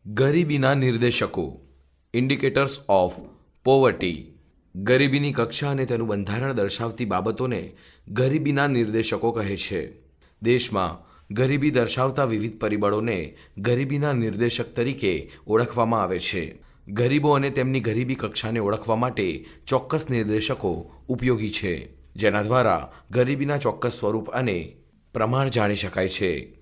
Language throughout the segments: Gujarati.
ગરીબીના નિર્દેશકો ઇન્ડિકેટર્સ ઓફ પોવર્ટી. ગરીબીની કક્ષા અને તેનું બંધારણ દર્શાવતી બાબતોને ગરીબીના નિર્દેશકો કહે છે. દેશમાં ગરીબી દર્શાવતા વિવિધ પરિબળોને ગરીબીના નિર્દેશક તરીકે ઓળખવામાં આવે છે. ગરીબો અને તેમની ગરીબી કક્ષાને ઓળખવા માટે ચોક્કસ નિર્દેશકો ઉપયોગી છે, જેના દ્વારા ગરીબીના ચોક્કસ સ્વરૂપ અને પ્રમાણ જાણી શકાય છે.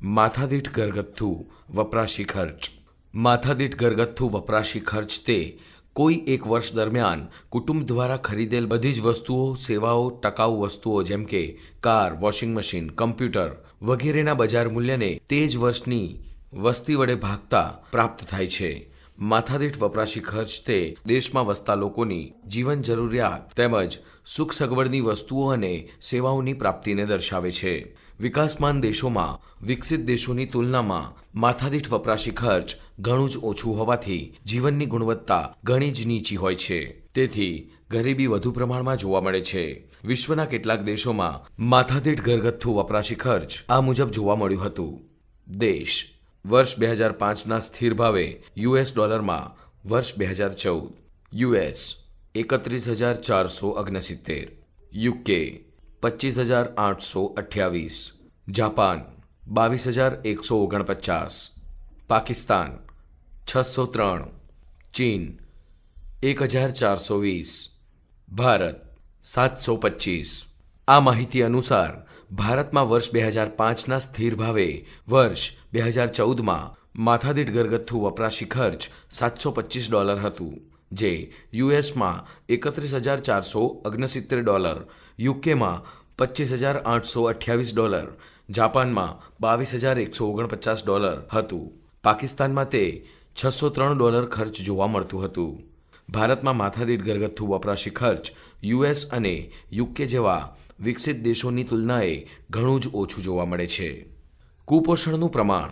માથાદીઠ ઘરગથ્થુ વપરાશી ખર્ચ. માથાદીઠ ઘરગથ્થુ વપરાશી ખર્ચ તે કોઈ એક વર્ષ દરમિયાન કુટુંબ દ્વારા ખરીદેલ બધી જ વસ્તુઓ, સેવાઓ, ટકાઉ વસ્તુઓ જેમ કે કાર, વોશિંગ મશીન, કમ્પ્યુટર વગેરેના બજાર મૂલ્યને તે જ વર્ષની વસ્તી વડે ભાગતા પ્રાપ્ત થાય છે. માથાદીઠ વપરાશી ખર્ચ તે દેશમાં વસતા લોકોની જીવન જરૂરિયાત તેમજ સુખ સગવડની વસ્તુઓ અને સેવાઓની પ્રાપ્તિને દર્શાવે છે. વિકાસમાન દેશોમાં વિકસિત દેશોની તુલનામાં માથાદીઠ વપરાશી ખર્ચ ઘણું જ ઓછું હોવાથી જીવનની ગુણવત્તા ઘણી જ નીચી હોય છે. તેથી ગરીબી વધુ પ્રમાણમાં જોવા મળે છે. વિશ્વના કેટલાક દેશોમાં માથાદીઠ ઘરગથ્થુ વપરાશી ખર્ચ આ મુજબ જોવા મળ્યું હતું. દેશ વર્ષ 2005ના સ્થિર ભાવે યુએસ ડોલરમાં વર્ષ 2014 યુએસ 31,469, યુકે 25,828, જાપાન 22,149, પાકિસ્તાન 603, ચીન 1,420, ભારત 725. આ માહિતી અનુસાર ભારતમાં વર્ષ 2005ના સ્થિર ભાવે વર્ષ 2014માં માથાદીઠ ઘરગથ્થુ વપરાશી ખર્ચ $725 હતું, જે યુએસમાં $31,469, યુકેમાં $25,828, જાપાનમાં $22,149 હતું. પાકિસ્તાનમાં તે $603 ખર્ચ જોવા મળતું હતું. ભારતમાં માથાદીઠ ઘરગથ્થુ વપરાશી ખર્ચ યુએસ અને યુકે જેવા વિકસિત દેશોની તુલનાએ ઘણું જ ઓછું જોવા મળે છે. કુપોષણનું પ્રમાણ.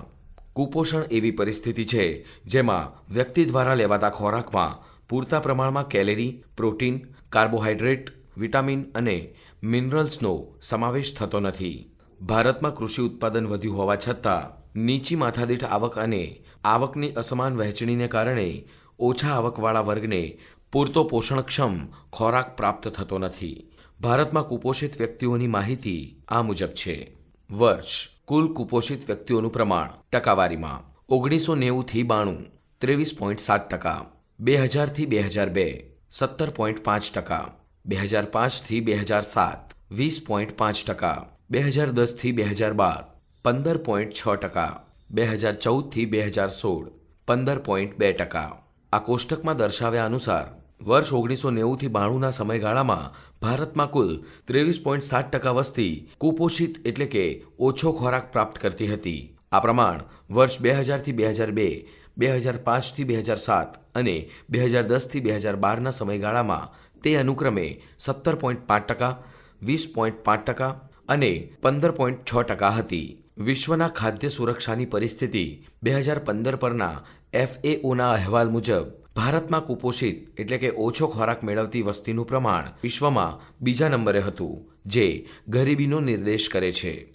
કુપોષણ એવી પરિસ્થિતિ છે જેમાં વ્યક્તિ દ્વારા લેવાતા ખોરાકમાં પૂરતા પ્રમાણમાં કેલેરી, પ્રોટીન, કાર્બોહાઈડ્રેટ, વિટામિન અને મિનરલ્સનો સમાવેશ થતો નથી. ભારતમાં કૃષિ ઉત્પાદન વધ્યું હોવા છતાં નીચી માથાદીઠ આવક અને આવકની અસમાન વહેંચણીને કારણે ઓછા આવકવાળા વર્ગને પૂરતો પોષણક્ષમ ખોરાક પ્રાપ્ત થતો નથી. ભારતમાં કુપોષિત વ્યક્તિઓની માહિતી આ મુજબ છે. વર્ષ કુલ કુપોષિત વ્યક્તિઓનું પ્રમાણ ટકાવારીમાં 1990થી 92 23.7%, 2000થી 2002 17.5%, 2005થી 2007 20.5%, 2010થી 2012 15.6%, 2014થી 2016 15.2%. આ કોષ્ટકમાં દર્શાવ્યા અનુસાર વર્ષ 1990થી 92ના સમયગાળામાં ભારતમાં કુલ 23.7% વસ્તી કુપોષિત એટલે કે ઓછો ખોરાક પ્રાપ્ત કરતી હતી. આ પ્રમાણ વર્ષ 2000થી 2002, 2005થી 2007 અને 2010થી 2012ના સમયગાળામાં તે અનુક્રમે 17.5%, 20.5% અને 15.6% હતી. વિશ્વના ખાદ્ય સુરક્ષાની પરિસ્થિતિ 2015 પરના FAOના અહેવાલ મુજબ ભારતમાં કુપોષિત એટલે કે ઓછો ખોરાક મેળવતી વસ્તીનું પ્રમાણ વિશ્વમાં બીજા નંબરે હતું, જે ગરીબીનો નિર્દેશ કરે છે.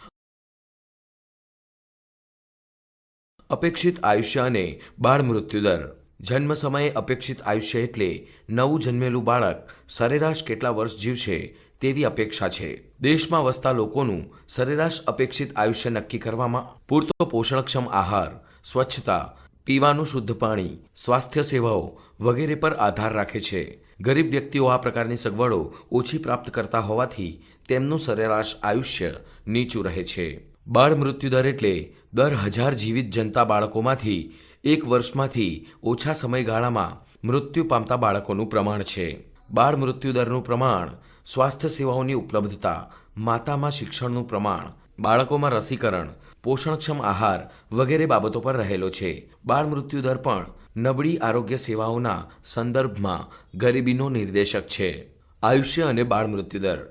અપેક્ષિત આયુષ્ય અને બાળ મૃત્યુદર. જન્મ સમયે અપેક્ષિત આયુષ્ય એટલે નવું જન્મેલું બાળક સરેરાશ કેટલા વર્ષ જીવશે તેવી અપેક્ષા છે. દેશમાં વસતા લોકોનું સરેરાશ અપેક્ષિત આયુષ્ય નક્કી કરવામાં પૂરતો પોષણક્ષમ આહાર, સ્વચ્છતા, પીવાનું શુદ્ધ પાણી, સ્વાસ્થ્ય સેવાઓ વગેરે પર આધાર રાખે છે. ગરીબ વ્યક્તિઓ આ પ્રકારની સગવડો ઓછી પ્રાપ્ત કરતા હોવાથી તેમનું સરેરાશ આયુષ્ય નીચું રહે છે. બાળ મૃત્યુદર એટલે દર 1000 જીવિત જનતા બાળકોમાંથી એક વર્ષમાંથી ઓછા સમયગાળામાં મૃત્યુ પામતા બાળકોનું પ્રમાણ છે. બાળ મૃત્યુદરનું પ્રમાણ સ્વાસ્થ્ય સેવાઓની ઉપલબ્ધતા, માતામાં શિક્ષણનું પ્રમાણ, બાળકોમાં રસીકરણ, પોષણક્ષમ આહાર વગેરે બાબતો પર રહેલો છે. બાળ મૃત્યુદર પણ નબળી આરોગ્ય સેવાઓના સંદર્ભમાં ગરીબીનો નિર્દેશક છે. આયુષ્ય અને બાળ મૃત્યુદર.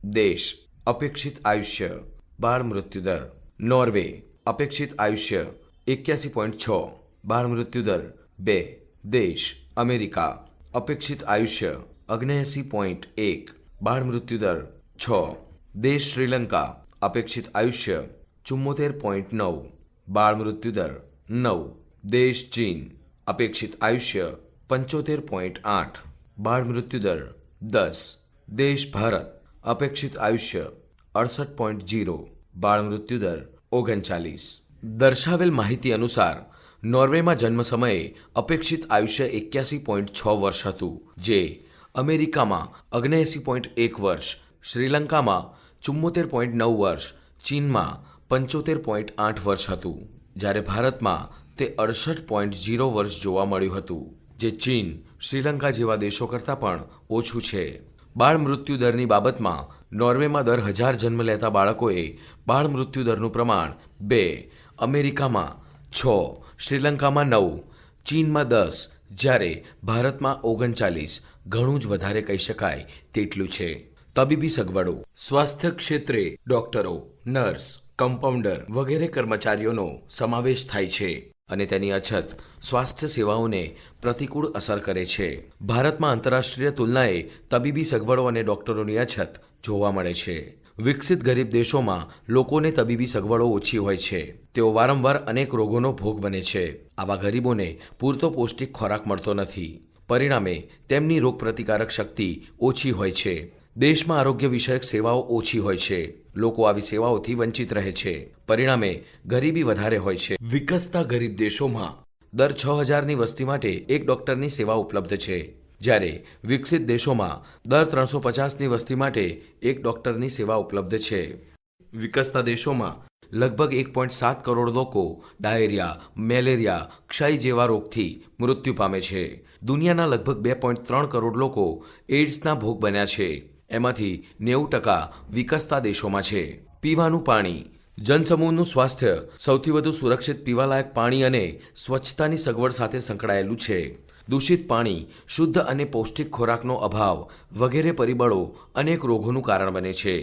દેશ અપેક્ષિત આયુષ્ય, બાળ મૃત્યુદર. નોર્વે અપેક્ષિત આયુષ્ય 81.6, બાળ મૃત્યુદર 2. દેશ અમેરિકા અપેક્ષિત આયુષ્ય 79.1, બાળ મૃત્યુદર 6. દેશ શ્રીલંકા અપેક્ષિત આયુષ્ય 74.9, બાળ મૃત્યુદર 9. દેશ ચીન, અપેક્ષિત આયુષ્ય 75.8, બાળ મૃત્યુદર 10. દેશ ભારત, અપેક્ષિત આયુષ્ય 68.0, બાળ મૃત્યુદર 39. દર્શાવેલ માહિતી અનુસાર નોર્વેમાં જન્મ સમયે અપેક્ષિત આયુષ્ય 81.6 વર્ષ હતું, જે અમેરિકામાં 79.1 વર્ષ, શ્રીલંકામાં 74.9 વર્ષ, ચીનમાં 75.8 વર્ષ હતું, જ્યારે ભારતમાં તે 68.0 વર્ષ જોવા મળ્યું હતું, જે ચીન, શ્રીલંકા જેવા દેશો કરતાં પણ ઓછું છે. બાળ મૃત્યુ દરની બાબતમાં નોર્વેમાં દર 1000 જન્મ લેતા બાળકોએ બાળ મૃત્યુ દરનું પ્રમાણ 2, અમેરિકામાં 6, શ્રીલંકામાં 9, ચીનમાં 10, જ્યારે ભારતમાં 39, ઘણું જ વધારે કહી શકાય તેટલું છે. તબીબી સગવડો. સ્વાસ્થ્ય ક્ષેત્રે ડોક્ટરો, નર્સ, કમ્પાઉન્ડર વગેરે કર્મચારીઓનો સમાવેશ થાય છે અને તેની અછત સ્વાસ્થ્ય સેવાઓને પ્રતિકૂળ અસર કરે છે. ભારતમાં આંતરરાષ્ટ્રીય તુલનાએ તબીબી સગવડો અને ડોક્ટરોની અછત જોવા મળે છે. વિકસિત ગરીબ દેશોમાં લોકોને તબીબી સગવડો ઓછી હોય છે. તેઓ વારંવાર અનેક રોગોનો ભોગ બને છે. આવા ગરીબોને પૂરતો પૌષ્ટિક ખોરાક મળતો નથી. પરિણામે તેમની રોગપ્રતિકારક શક્તિ ઓછી હોય છે. દેશમાં આરોગ્ય વિષયક સેવાઓ ઓછી હોય છે. લોકો આવી સેવાઓથી વંચિત રહે છે. પરિણામે ગરીબી વધારે હોય છે. વિકસતા ગરીબ દેશોમાં દર 6000ની વસ્તી માટે એક ડોક્ટરની સેવા ઉપલબ્ધ છે, જ્યારે વિકસિત દેશોમાં દર 350ની વસ્તી માટે એક ડોક્ટરની સેવા ઉપલબ્ધ છે. વિકસતા દેશોમાં લગભગ 1.7 કરોડ લોકો ડાયેરિયા, મેલેરિયા, ક્ષય જેવા રોગથી મૃત્યુ પામે છે. દુનિયાના લગભગ 2.3 કરોડ લોકો એઇડ્સના ભોગ બન્યા છે. એમાંથી 90% વિકસતા દેશોમાં છે. પીવાનું પાણી. જનસમૂહનું સ્વાસ્થ્ય સૌથી વધુ સુરક્ષિત પીવાલાયક પાણી અને સ્વચ્છતાની સગવડ સાથે સંકળાયેલું છે. દૂષિત પાણી, શુદ્ધ અને પૌષ્ટિક ખોરાકનો અભાવ વગેરે પરિબળો અનેક રોગોનું કારણ બને છે.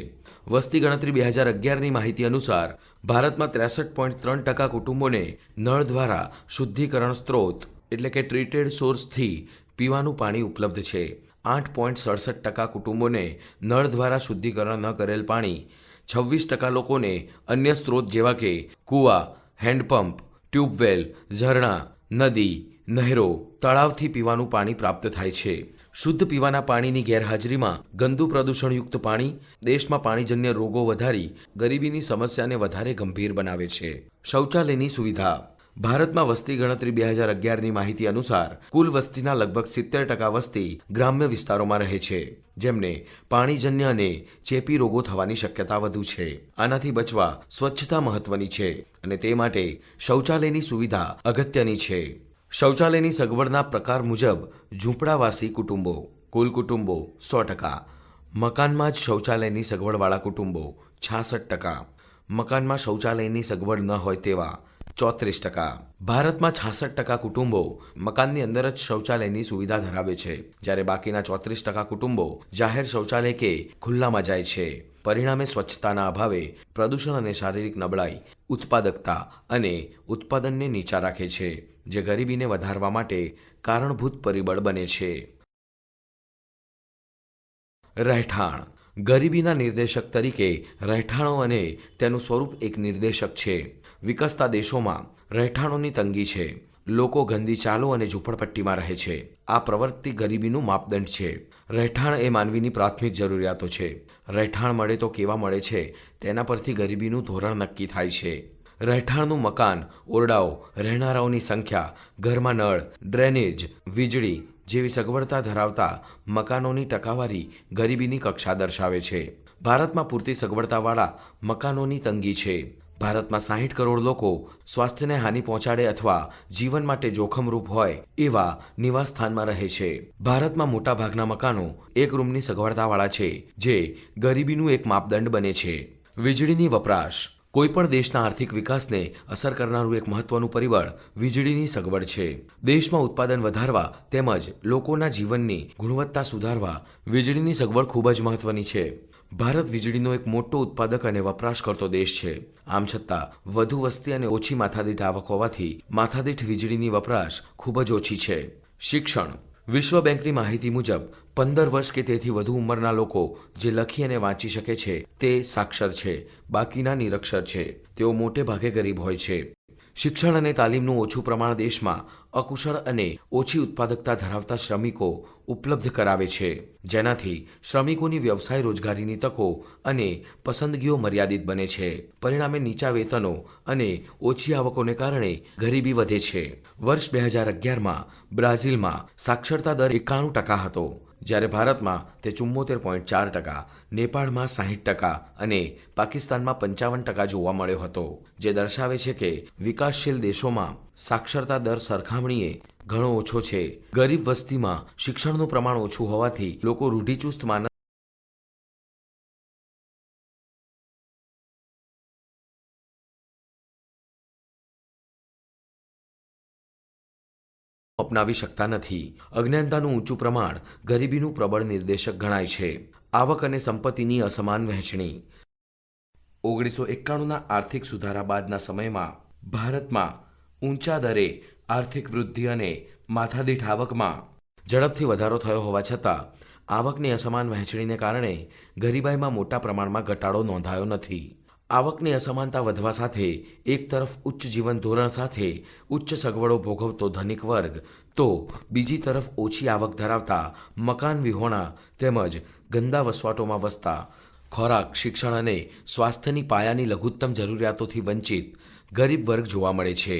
વસ્તી ગણતરી 2011ની માહિતી અનુસાર ભારતમાં 63.3% કુટુંબોને નળ દ્વારા શુદ્ધિકરણ સ્ત્રોત એટલે કે ટ્રીટેડ સોર્સથી પીવાનું પાણી ઉપલબ્ધ છે. 8.67% કુટુંબોને નળ દ્વારા શુદ્ધિકરણ ન કરેલ પાણી, 26% લોકોને અન્ય સ્ત્રોત જેવા કે કૂવા, હેન્ડપંપ, ટ્યુબવેલ, ઝરણા, નદી, નહેરો, તળાવથી પીવાનું પાણી પ્રાપ્ત થાય છે. શુદ્ધ પીવાના પાણીની ગેરહાજરીમાં ગંદુ પ્રદૂષણયુક્ત પાણી દેશમાં પાણીજન્ય રોગો વધારી ગરીબીની સમસ્યાને વધારે ગંભીર બનાવે છે. શૌચાલયની સુવિધા. ભારતમાં વસ્તી ગણતરી 2011ની માહિતી અનુસાર કુલ વસ્તીના લગભગ 70% વસ્તી ગ્રામ્ય વિસ્તારોમાં રહે છે, જેમને પાણીજન્ય અને ચેપી રોગો થવાની શક્યતા વધુ છે. આનાથી બચવા સ્વચ્છતા મહત્વની છે અને તે માટે શૌચાલયની સુવિધા અગત્યની છે. શૌચાલયની સગવડના પ્રકાર મુજબ ઝૂંપડાવાસી કુટુંબો, કુલ કુટુંબો 100%, મકાનમાં જ શૌચાલયની સગવડવાળા કુટુંબો 66%, મકાનમાં શૌચાલયની સગવડ ન હોય તેવા 34%. ભારતમાં 66% કુટુંબો મકાનની અંદર જ શૌચાલયની સુવિધા ધરાવે છે, જ્યારે બાકીના 34% કુટુંબો જાહેર શૌચાલય કે ખુલ્લામાં જાય છે. પરિણામે સ્વચ્છતાના અભાવે પ્રદૂષણ અને શારીરિક નબળાઈ ઉત્પાદકતા અને ઉત્પાદનને નીચા રાખે છે, જે ગરીબીને વધારવા માટે કારણભૂત પરિબળ બને છે. રહેઠાણ. ગરીબીના નિર્દેશક તરીકે રહેઠાણો અને તેનું સ્વરૂપ એક નિર્દેશક છે. વિકસતા દેશોમાં રહેઠાણોની તંગી છે. લોકો ગંદી ચાલો અને ઝૂંપડપટ્ટીમાં રહે છે. આ પ્રવૃત્તિ ગરીબીનું માપદંડ છે. રહેઠાણ એ માનવીની પ્રાથમિક જરૂરિયાતો છે. રહેઠાણ મળે તો કેવા મળે છે તેના પરથી ગરીબીનું ધોરણ નક્કી થાય છે. રહેઠાણનું મકાન, ઓરડાઓ, રહેનારાઓની સંખ્યા, ઘરમાં નળ, ડ્રેનેજ, વીજળી જેવી સગવડતા ધરાવતા મકાનોની ટકાવારી ગરીબીની કક્ષા દર્શાવે છે. ભારતમાં પૂરતી સગવડતાવાળા મકાનોની તંગી છે. ભારતમાં 60 કરોડ લોકો સ્વાસ્થ્યને હાનિ પહોંચાડે અથવા જીવન માટે જોખમરૂપ હોય એવા નિવાસસ્થાનમાં રહે છે. ભારતમાં મોટાભાગના મકાનો એક રૂમની સગવડતાવાળા છે, જે ગરીબીનું એક માપદંડ બને છે. વીજળીની વપરાશ. કોઈપણ દેશના આર્થિક વિકાસને અસર કરનારું એક મહત્વનું પરિબળ વીજળીની સગવડ છે. દેશમાં ઉત્પાદન વધારવા તેમજ લોકોના જીવનની ગુણવત્તા સુધારવા વીજળીની સગવડ ખૂબ જ મહત્વની છે. ભારત વીજળીનો એક મોટો ઉત્પાદક અને વપરાશ કરતો દેશ છે. આમ છતાં વધુ વસ્તી અને ઓછી માથાદીઠ આવક હોવાથી માથાદીઠ વીજળીની વપરાશ ખૂબ જ ઓછી છે. શિક્ષણ. વિશ્વ બેંકની માહિતી મુજબ 15 વર્ષ કે તેથી વધુ ઉંમરના લોકો જે લખી અને વાંચી શકે છે તે સાક્ષર છે, બાકીના નિરક્ષર છે. તેઓ મોટે ભાગે ગરીબ હોય છે. શિક્ષણ અને તાલીમનું ઓછું પ્રમાણ દેશમાં અકુશળ અને ઓછી ઉત્પાદકતા ધરાવતા શ્રમિકો ઉપલબ્ધ કરાવે છે, જેનાથી શ્રમિકોની વ્યવસાય રોજગારીની તકો અને પસંદગીઓ મર્યાદિત બને છે. પરિણામે નીચા વેતનો અને ઓછી આવકોને કારણે ગરીબી વધે છે. વર્ષ 2011માં બ્રાઝિલમાં સાક્ષરતા દર 91% હતો, જ્યારે ભારતમાં તે 74.4%, નેપાળમાં 60% અને પાકિસ્તાનમાં 55% જોવા મળ્યો હતો, જે દર્શાવે છે કે વિકાસશીલ દેશોમાં સાક્ષરતા દર સરખામણીએ ઘણો ઓછો છે. ગરીબ વસ્તીમાં શિક્ષણનું પ્રમાણ ઓછું હોવાથી લોકો રૂઢિચુસ્ત માનસ અપનાવી શકતા નથી. અજ્ઞાનતાનું ઊંચું પ્રમાણ ગરીબીનું પ્રબળ નિર્દેશક ગણાય છે. આવક અને સંપત્તિની અસમાન વહેંચણી. 1991ના આર્થિક સુધારા બાદના સમયમાં ભારતમાં ઊંચા દરે આર્થિક વૃદ્ધિ અને માથાદીઠ આવકમાં ઝડપથી વધારો થયો હોવા છતાં આવકની અસમાન વહેંચણીને કારણે ગરીબાઈમાં મોટા પ્રમાણમાં ઘટાડો નોંધાયો નથી. આવકની અસમાનતા વધવા સાથે એક તરફ ઉચ્ચ જીવન ધોરણ સાથે ઉચ્ચ સગવડો ભોગવતો ધનિક વર્ગ, તો બીજી તરફ ઓછી આવક ધરાવતા મકાન વિહોણા તેમજ ગંદા વસવાટોમાં વસતા, ખોરાક, શિક્ષણ અને સ્વાસ્થ્યની પાયાની લઘુત્તમ જરૂરિયાતોથી વંચિત ગરીબ વર્ગ જોવા મળે છે.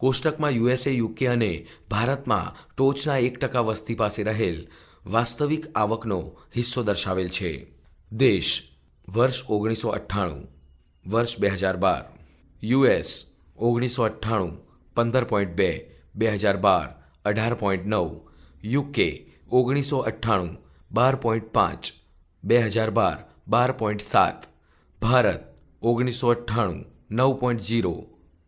કોષ્ટકમાં યુએસએ, યુકે અને ભારતમાં ટોચના 1% વસ્તી પાસે રહેલ વાસ્તવિક આવકનો હિસ્સો દર્શાવેલ છે. દેશ વર્ષ 1998, વર્ષ 2012. US 1998 15.2, 2012 18.9, UK 1998 12.5, 2012 12.7, Bharat 1998 9.0,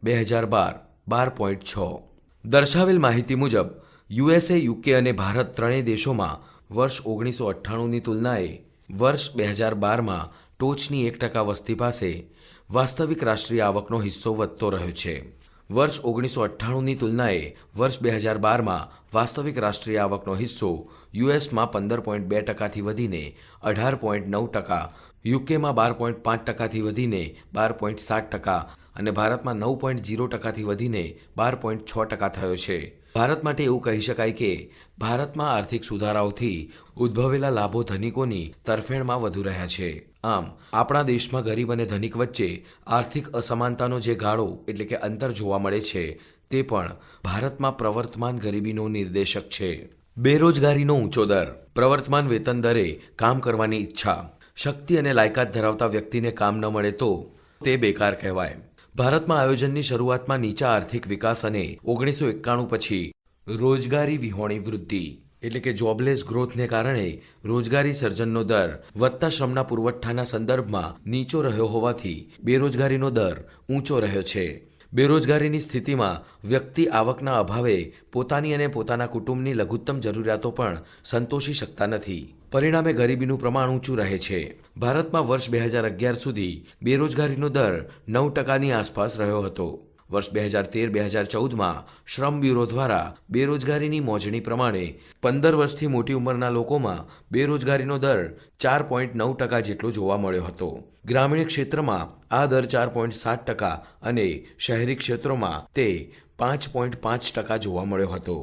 2012 12.6. દર્શાવેલ માહિતી મુજબ યુએસએ, યુકે અને ભારત ત્રણેય દેશોમાં વર્ષ 1998ની તુલનાએ વર્ષ 2012માં ટોચની 1% વસ્તી પાસે વાસ્તવિક રાષ્ટ્રીય આવકનો હિસ્સો વધતો રહ્યો છે. વર્ષ 1998ની તુલનાએ વર્ષ 2012માં વાસ્તવિક રાષ્ટ્રીય આવકનો હિસ્સો યુએસમાં 15.2%થી વધીને 18.9%, યુકેમાં 12.5%થી વધીને 12.7% અને ભારતમાં 9.0%થી વધીને 12.6% થયો છે. ભારત માટે એવું કહી શકાય કે ભારતમાં આર્થિક સુધારાઓથી ઉદ્ભવેલા લાભો ધનિકોની તરફેણમાં વધુ રહ્યા છે. આમ આપણા દેશમાં ગરીબ અને ધનિક વચ્ચે આર્થિક અસમાનતાનો જે ગાળો એટલે કે અંતર જોવા મળે છે, તે પણ ભારતમાં પ્રવર્તમાન ગરીબીનો નિર્દેશક છે. બેરોજગારીનો ઊંચો દર. પ્રવર્તમાન વેતન દરે કામ કરવાની ઈચ્છા, શક્તિ અને લાયકાત ધરાવતા વ્યક્તિને કામ ન મળે તો તે બેકાર કહેવાય. ભારતમાં આયોજનની શરૂઆતમાં નીચા આર્થિક વિકાસ અને 1991 પછી રોજગારી વિહોણી વૃદ્ધિ એટલે કે જોબલેસ ગ્રોથને કારણે રોજગારી સર્જનનો દર વધતા શ્રમના પુરવઠાના સંદર્ભમાં નીચો રહ્યો હોવાથી બેરોજગારીનો દર ઊંચો રહ્યો છે. બેરોજગારીની સ્થિતિમાં વ્યક્તિ આવકના અભાવે પોતાની અને પોતાના કુટુંબની લઘુત્તમ જરૂરિયાતો પણ સંતોષી શકતા નથી. પરિણામે ગરીબીનું પ્રમાણ ઊંચું રહે છે. ભારતમાં વર્ષ 2011 સુધી બેરોજગારીનો દર 9%ની આસપાસ રહ્યો હતો. વર્ષ 2013-2014માં શ્રમ બ્યુરો દ્વારા બેરોજગારીની મોજણી પ્રમાણે 15 વર્ષથી મોટી ઉંમરના લોકોમાં બેરોજગારીનો દર 4.9% જેટલો જોવા મળ્યો હતો. ગ્રામીણ ક્ષેત્રમાં આ દર 4.7% અને શહેરી ક્ષેત્રોમાં તે 5.5% જોવા મળ્યો હતો.